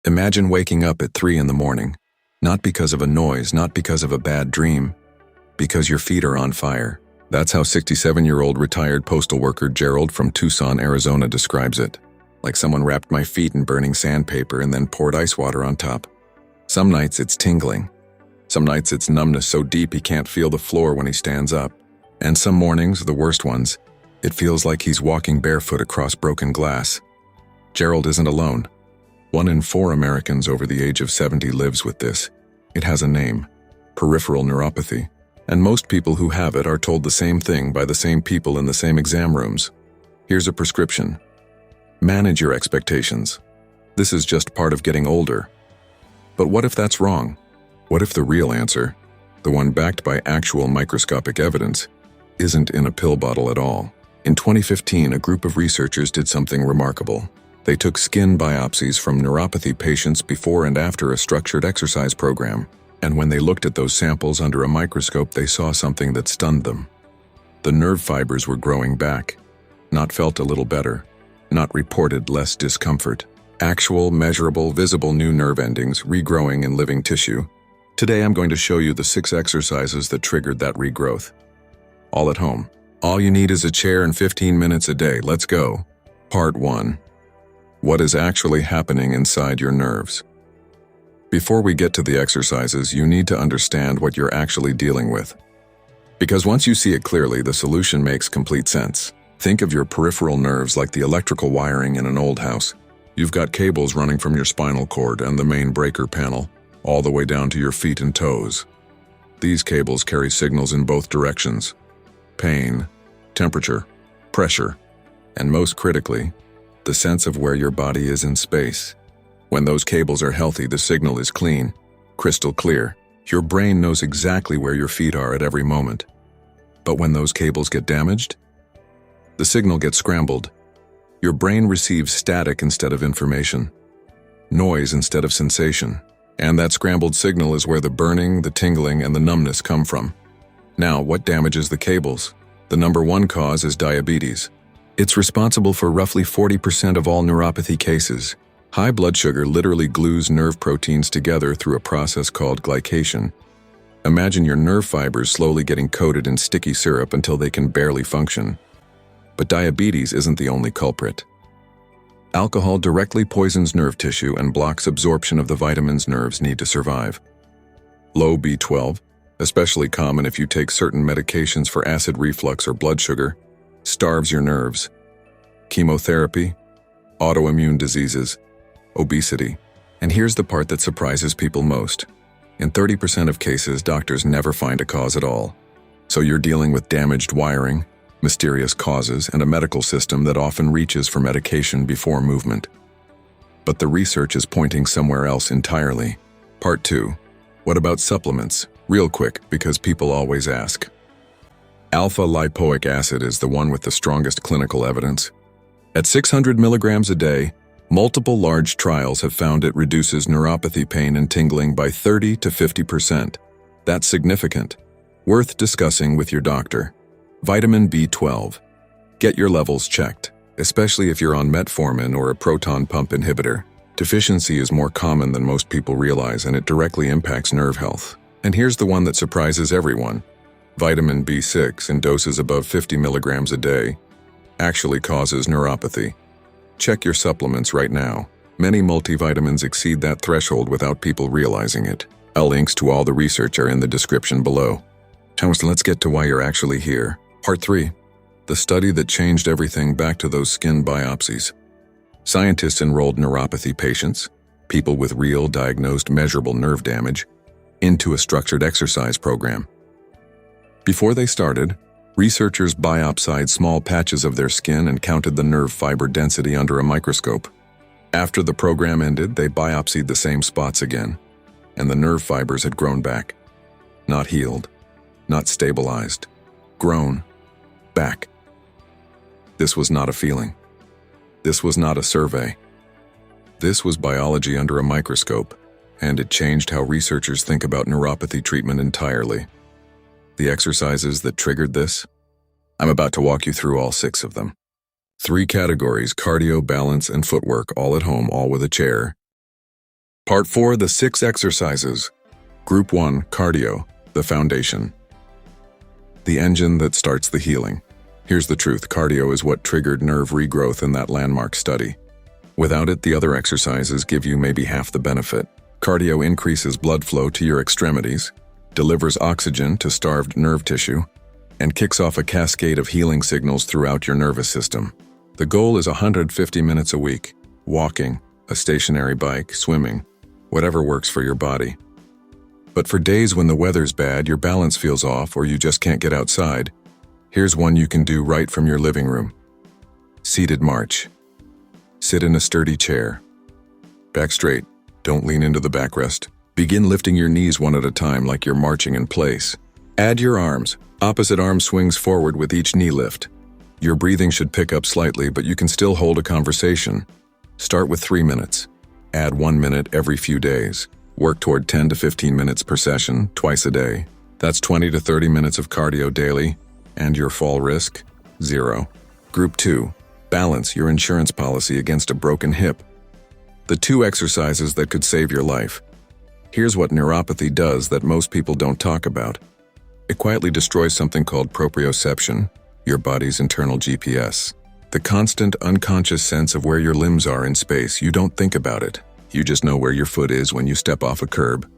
Imagine waking up at 3 in the morning, not because of a noise, not because of a bad dream, because your feet are on fire. That's how 67-year-old retired postal worker Gerald from Tucson, Arizona describes it. Like someone wrapped my feet in burning sandpaper and then poured ice water on top. Some nights it's tingling. Some nights it's numbness so deep he can't feel the floor when he stands up. And some mornings, the worst ones, it feels like he's walking barefoot across broken glass. Gerald isn't alone. 1 in 4 Americans over the age of 70 lives with this. It has a name: peripheral neuropathy. And most people who have it are told the same thing by the same people in the same exam rooms. Here's a prescription. Manage your expectations. This is just part of getting older. But what if that's wrong? What if the real answer, the one backed by actual microscopic evidence, isn't in a pill bottle at all? In 2015, a group of researchers did something remarkable. They took skin biopsies from neuropathy patients before and after a structured exercise program. And when they looked at those samples under a microscope, they saw something that stunned them. The nerve fibers were growing back, not felt a little better, not reported less discomfort. Actual, measurable, visible new nerve endings regrowing in living tissue. Today I'm going to show you the 6 exercises that triggered that regrowth. All at home. All you need is a chair and 15 minutes a day. Let's go. Part 1. What is actually happening inside your nerves? Before we get to the exercises, you need to understand what you're actually dealing with. Because once you see it clearly, the solution makes complete sense. Think of your peripheral nerves like the electrical wiring in an old house. You've got cables running from your spinal cord and the main breaker panel, all the way down to your feet and toes. These cables carry signals in both directions: pain, temperature, pressure, and most critically, the sense of where your body is in space. When those cables are healthy, the signal is clean, crystal clear. Your brain knows exactly where your feet are at every moment. But when those cables get damaged, the signal gets scrambled. Your brain receives static instead of information, noise instead of sensation. And that scrambled signal is where the burning, the tingling, and the numbness come from. Now, what damages the cables? The number 1 cause is diabetes. It's responsible for roughly 40% of all neuropathy cases. High blood sugar literally glues nerve proteins together through a process called glycation. Imagine your nerve fibers slowly getting coated in sticky syrup until they can barely function. But diabetes isn't the only culprit. Alcohol directly poisons nerve tissue and blocks absorption of the vitamins nerves need to survive. Low B12, especially common if you take certain medications for acid reflux or blood sugar, starves your nerves. Chemotherapy, autoimmune diseases, obesity. And here's the part that surprises people most. In 30% of cases, doctors never find a cause at all. So you're dealing with damaged wiring, mysterious causes, and a medical system that often reaches for medication before movement. But the research is pointing somewhere else entirely. Part 2. What about supplements? Real quick, because people always ask. Alpha-lipoic acid is the one with the strongest clinical evidence. At 600 milligrams a day, multiple large trials have found it reduces neuropathy pain and tingling by 30 to 50%. That's significant. Worth discussing with your doctor. Vitamin B12. Get your levels checked, especially if you're on metformin or a proton pump inhibitor. Deficiency is more common than most people realize, and it directly impacts nerve health. And here's the one that surprises everyone. Vitamin B6 in doses above 50 milligrams a day actually causes neuropathy. Check your supplements right now. Many multivitamins exceed that threshold without people realizing it. Links to all the research are in the description below. Let's get to why you're actually here. Part 3. The study that changed everything, back to those skin biopsies. Scientists enrolled neuropathy patients, people with real diagnosed measurable nerve damage, into a structured exercise program. Before they started, researchers biopsied small patches of their skin and counted the nerve fiber density under a microscope. After the program ended, they biopsied the same spots again, and the nerve fibers had grown back. Not healed, not stabilized, grown back. This was not a feeling. This was not a survey. This was biology under a microscope, and it changed how researchers think about neuropathy treatment entirely. The exercises that triggered this? I'm about to walk you through all 6 of them. 3 categories: cardio, balance, and footwork, all at home, all with a chair. Part 4, the 6 exercises. Group 1, cardio, the foundation. The engine that starts the healing. Here's the truth, cardio is what triggered nerve regrowth in that landmark study. Without it, the other exercises give you maybe half the benefit. Cardio increases blood flow to your extremities, delivers oxygen to starved nerve tissue, and kicks off a cascade of healing signals throughout your nervous system. The goal is 150 minutes a week, walking, a stationary bike, swimming, whatever works for your body. But for days when the weather's bad, your balance feels off, or you just can't get outside, here's one you can do right from your living room. Seated march. Sit in a sturdy chair. Back straight, don't lean into the backrest. Begin lifting your knees one at a time like you're marching in place. Add your arms. Opposite arm swings forward with each knee lift. Your breathing should pick up slightly, but you can still hold a conversation. Start with 3 minutes. Add 1 minute every few days. Work toward 10 to 15 minutes per session, twice a day. That's 20 to 30 minutes of cardio daily, and your fall risk, 0. Group 2, balance your insurance policy against a broken hip. The 2 exercises that could save your life. Here's what neuropathy does that most people don't talk about. It quietly destroys something called proprioception, your body's internal GPS. The constant, unconscious sense of where your limbs are in space. You don't think about it. You just know where your foot is when you step off a curb.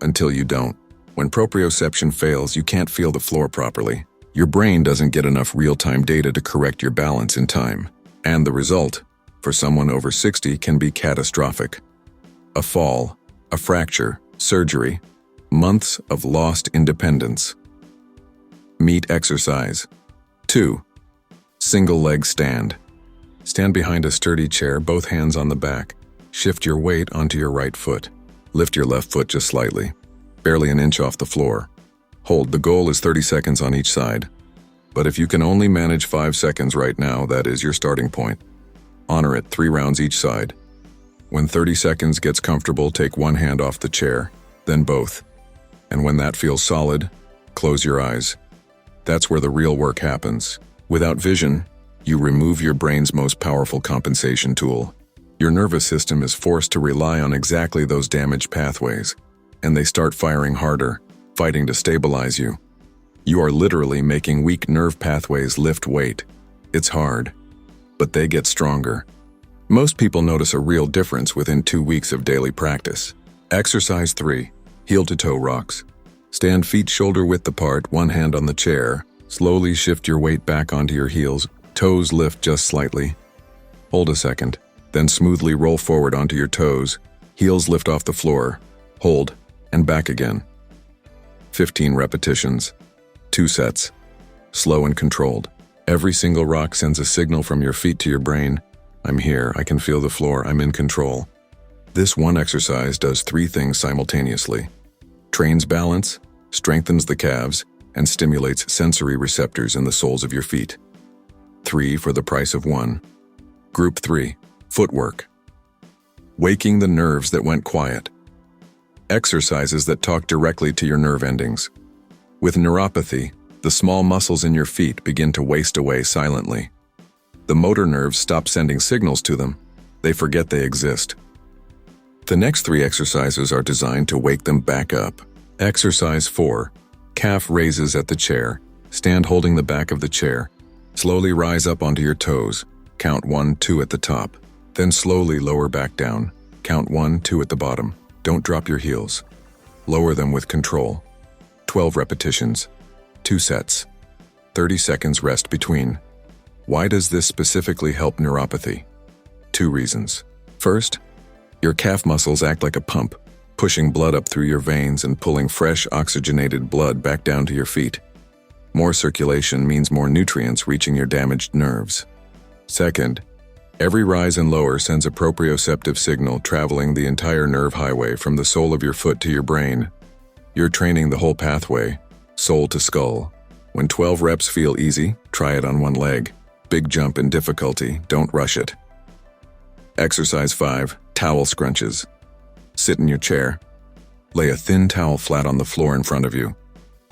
Until you don't. When proprioception fails, you can't feel the floor properly. Your brain doesn't get enough real-time data to correct your balance in time. And the result, for someone over 60, can be catastrophic. A fall, a fracture, surgery, months of lost independence. Meet exercise. 2. Single leg stand. Stand behind a sturdy chair, both hands on the back. Shift your weight onto your right foot. Lift your left foot just slightly, barely an inch off the floor. Hold. The goal is 30 seconds on each side. But if you can only manage 5 seconds right now, that is your starting point. Honor it, 3 rounds each side. When 30 seconds gets comfortable, take one hand off the chair, then both. And when that feels solid, close your eyes. That's where the real work happens. Without vision, you remove your brain's most powerful compensation tool. Your nervous system is forced to rely on exactly those damaged pathways, and they start firing harder, fighting to stabilize you. You are literally making weak nerve pathways lift weight. It's hard, but they get stronger. Most people notice a real difference within 2 weeks of daily practice. Exercise 3, heel-to-toe rocks. Stand feet shoulder-width apart, one hand on the chair. Slowly shift your weight back onto your heels. Toes lift just slightly. Hold a second. Then smoothly roll forward onto your toes. Heels lift off the floor. Hold, and back again. 15 repetitions. 2 sets. Slow and controlled. Every single rock sends a signal from your feet to your brain. I'm here, I can feel the floor, I'm in control. This one exercise does 3 things simultaneously. Trains balance, strengthens the calves, and stimulates sensory receptors in the soles of your feet. 3 for the price of 1. Group 3. Footwork. Waking the nerves that went quiet. Exercises that talk directly to your nerve endings. With neuropathy, the small muscles in your feet begin to waste away silently. The motor nerves stop sending signals to them. They forget they exist. The next 3 exercises are designed to wake them back up. Exercise 4. Calf raises at the chair. Stand holding the back of the chair. Slowly rise up onto your toes. Count 1, 2 at the top. Then slowly lower back down. Count 1, 2 at the bottom. Don't drop your heels. Lower them with control. 12 repetitions. 2 sets. 30 seconds rest between. Why does this specifically help neuropathy? 2 reasons. First, your calf muscles act like a pump, pushing blood up through your veins and pulling fresh, oxygenated blood back down to your feet. More circulation means more nutrients reaching your damaged nerves. Second, every rise and lower sends a proprioceptive signal traveling the entire nerve highway from the sole of your foot to your brain. You're training the whole pathway, sole to skull. When 12 reps feel easy, try it on one leg. Big jump in difficulty, don't rush it. Exercise 5, towel scrunches. Sit in your chair. Lay a thin towel flat on the floor in front of you.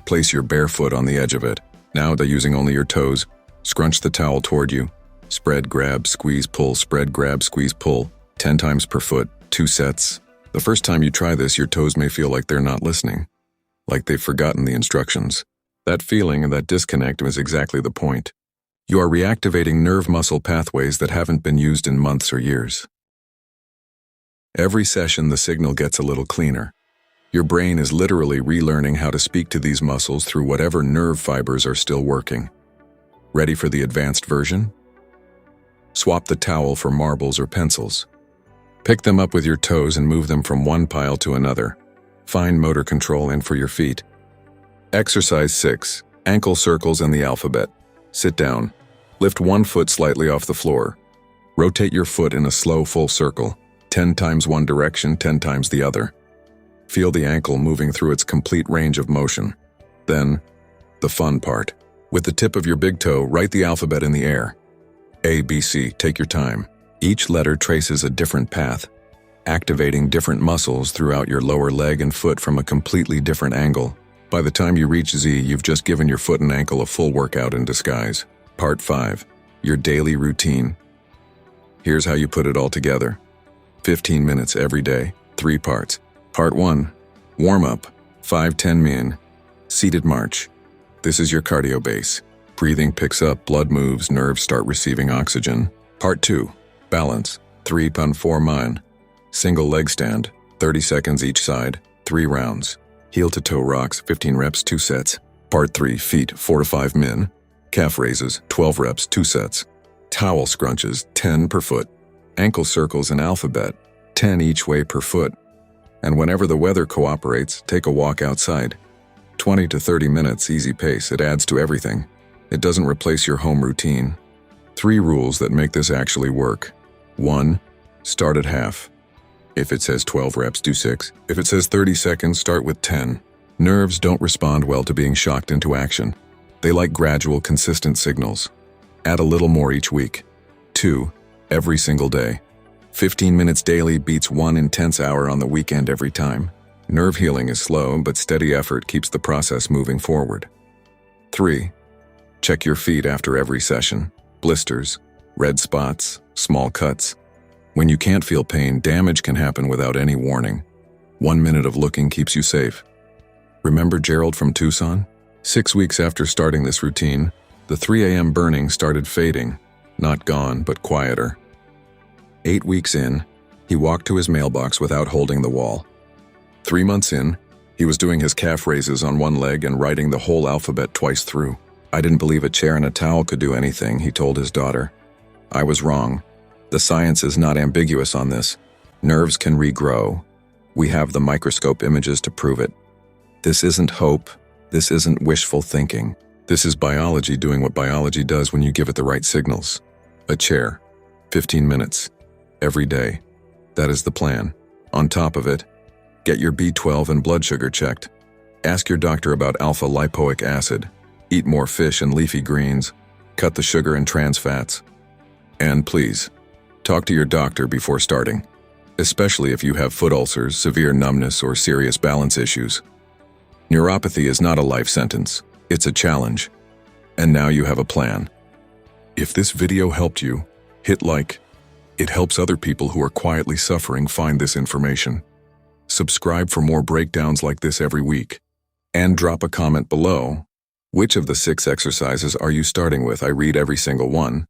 Place your bare foot on the edge of it. Now, using only your toes, scrunch the towel toward you. Spread, grab, squeeze, pull, spread, grab, squeeze, pull. 10 times per foot, 2 sets. The first time you try this, your toes may feel like they're not listening, like they've forgotten the instructions. That feeling and that disconnect is exactly the point. You are reactivating nerve muscle pathways that haven't been used in months or years. Every session, the signal gets a little cleaner. Your brain is literally relearning how to speak to these muscles through whatever nerve fibers are still working. Ready for the advanced version? Swap the towel for marbles or pencils. Pick them up with your toes and move them from one pile to another. Fine motor control in for your feet. Exercise 6. Ankle circles and the alphabet. Sit down. Lift one foot slightly off the floor. Rotate your foot in a slow full circle. 10 times one direction, 10 times the other. Feel the ankle moving through its complete range of motion. Then, the fun part. With the tip of your big toe, write the alphabet in the air. A, B, C. Take your time. Each letter traces a different path, activating different muscles throughout your lower leg and foot from a completely different angle. By the time you reach Z, you've just given your foot and ankle a full workout in disguise. Part 5. Your daily routine. Here's how you put it all together. 15 minutes every day, 3 parts. Part 1. Warm-up, 5-10 min. Seated march. This is your cardio base. Breathing picks up, blood moves, nerves start receiving oxygen. Part 2. Balance, 3-4 min. Single leg stand, 30 seconds each side, 3 rounds. Heel to toe rocks, 15 reps, 2 sets. Part 3. Feet, 4 to 5 min. Calf raises, 12 reps, 2 sets. Towel scrunches, 10 per foot. Ankle circles and alphabet, 10 each way per foot. And whenever the weather cooperates, take a walk outside. 20 to 30 minutes, easy pace. It adds to everything. It doesn't replace your home routine. 3 rules that make this actually work. 1. Start at half. If it says 12 reps, do 6. If it says 30 seconds, start with 10. Nerves don't respond well to being shocked into action. They like gradual, consistent signals. Add a little more each week. 2. Every single day. 15 minutes daily beats 1 intense hour on the weekend every time. Nerve healing is slow, but steady effort keeps the process moving forward. 3. Check your feet after every session. Blisters, red spots, small cuts. When you can't feel pain, damage can happen without any warning. 1 minute of looking keeps you safe. Remember Gerald from Tucson? 6 weeks after starting this routine, the 3 a.m. burning started fading. Not gone, but quieter. 8 weeks in, he walked to his mailbox without holding the wall. 3 months in, he was doing his calf raises on one leg and writing the whole alphabet twice through. I didn't believe a chair and a towel could do anything, he told his daughter. I was wrong. The science is not ambiguous on this. Nerves can regrow. We have the microscope images to prove it. This isn't hope. This isn't wishful thinking. This is biology doing what biology does when you give it the right signals. A chair. 15 minutes. Every day. That is the plan. On top of it, get your B12 and blood sugar checked. Ask your doctor about alpha-lipoic acid. Eat more fish and leafy greens. Cut the sugar and trans fats. And please, talk to your doctor before starting, especially if you have foot ulcers, severe numbness, or serious balance issues. Neuropathy is not a life sentence. It's a challenge. And now you have a plan. If this video helped you, hit like. It helps other people who are quietly suffering find this information. Subscribe for more breakdowns like this every week. And drop a comment below. Which of the 6 exercises are you starting with? I read every single one.